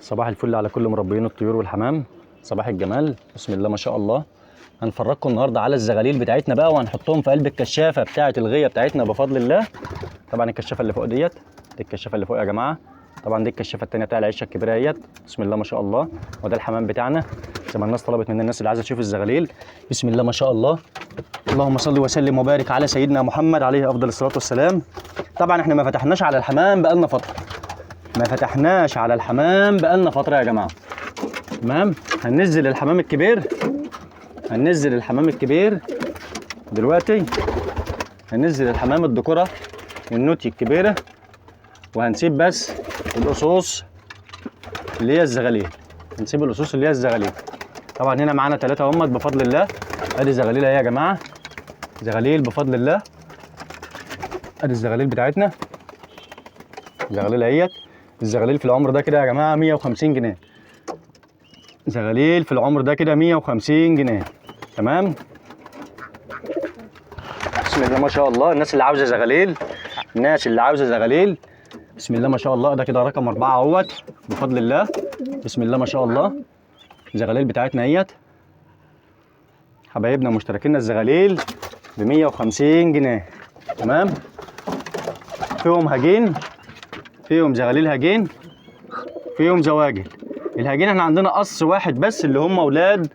صباح الفل على كل مربيين الطيور والحمام. صباح الجمال، بسم الله ما شاء الله. هنفرجكم النهارده على الزغاليل بتاعتنا بقى، وهنحطهم في قلب الكشافه بتاعه الغيه بتاعتنا بفضل الله. طبعا الكشافه اللي فوق دي الكشافه اللي فوق يا جماعه. طبعا دي الكشافه الثانيه بتاع العشه الكبيره اهيت، بسم الله ما شاء الله. وده الحمام بتاعنا زي ما الناس طلبت من الناس اللي عايزه تشوف الزغاليل. بسم الله ما شاء الله، اللهم صل وسلم وبارك على سيدنا محمد عليه افضل الصلاه والسلام. طبعا احنا ما فتحناش على الحمام بقالنا فتره، ما فتحناش على الحمام بقالنا فتره يا جماعه. تمام، هننزل الحمام الكبير، هننزل الحمام الكبير دلوقتي، هننزل الحمام الذكوره والنوتي الكبيره، وهنسيب بس القصوص اللي هي الزغاليل. هنسيب القصوص اللي هي الزغاليل. طبعا هنا معانا 3 اهمت بفضل الله. ادي زغاليل اهي يا جماعه، زغاليل بفضل الله. ادي الزغاليل بتاعتنا، زغاليل اهيت. الزغاليل في العمر ده كده يا جماعه 150 جنيه. زغاليل في العمر ده كده 150 جنيه. تمام، بسم الله ما شاء الله. الناس اللي عاوزه زغاليل، الناس اللي عاوزه زغاليل، بسم الله ما شاء الله. ده كده رقم 4 اهوت بفضل الله، بسم الله ما شاء الله. الزغاليل بتاعتنا اهيت حبايبنا مشتركينا، الزغاليل ب 150 جنيه. تمام، فيهم هجين، فيهم زغاليل هجين، فيهم زواجل. الهجين احنا عندنا قص واحد بس اللي هم اولاد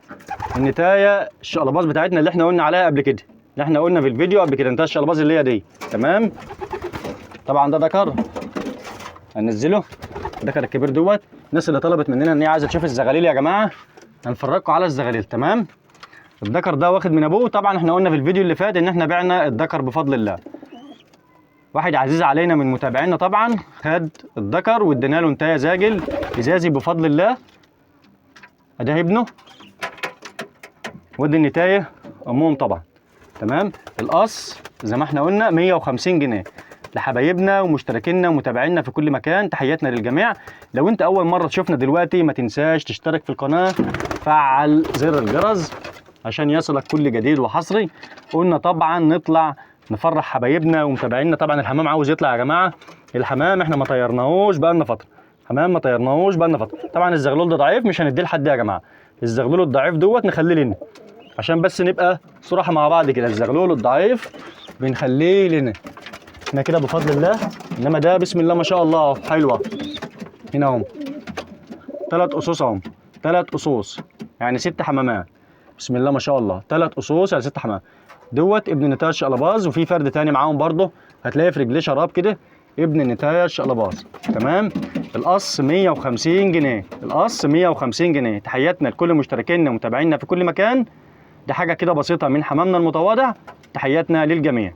النتايه الشقلباز بتاعتنا اللي احنا قلنا عليها قبل كده، اللي احنا قلنا في الفيديو قبل كده، نتايه الشقلباز اللي هي دي. تمام، طبعا ده ذكر هننزله، الذكر الكبير دوت. الناس اللي طلبت مننا ان هي عايزه تشوف الزغاليل يا جماعه، هنفرجكم على الزغاليل. تمام، الذكر ده واخد من ابوه. طبعا احنا قلنا في الفيديو اللي فات ان احنا بعنا الذكر بفضل الله. واحد عزيز علينا من متابعينا طبعا خد الذكر وادينا له نتايه زاجل ازازي بفضل الله. ادي ابنه، ودي النتايه امهم طبعا. تمام، القص زي ما احنا قلنا 150 جنيه لحبايبنا ومشتركينا ومتابعينا في كل مكان. تحياتنا للجميع. لو انت اول مره تشوفنا دلوقتي ما تنساش تشترك في القناه، فعل زر الجرس عشان يصلك كل جديد وحصري. قلنا طبعا نطلع نفرح حبايبنا ومتابعينا. طبعا الحمام عاوز يطلع يا جماعه، الحمام احنا ما طيرناهوش بقالنا فتره، حمام ما طيرناهوش بقالنا فتره. طبعا الزغلول ده ضعيف مش هنديه لحد يا جماعه، الزغلول الضعيف دوت نخليه لنا عشان بس نبقى صراحه مع بعض كده. الزغلول الضعيف بنخليه لنا احنا كده بفضل الله. انما ده بسم الله ما شاء الله حلوه. هنا اهم 3 قصوص اهم، 3 قصوص يعني 6 حمامات. بسم الله ما شاء الله، 3 قصوص يعني 6 حمامات. دوت ابن نتايه الشقلباز، وفي فرد تاني معاهم برضه هتلاقي في رجليه شراب كده ابن نتايه الشقلباز. تمام، القص 150 جنيه، القص 150 جنيه. تحياتنا لكل مشتركينا ومتابعينا في كل مكان. دي حاجه كده بسيطه من حمامنا المتواضع. تحياتنا للجميع.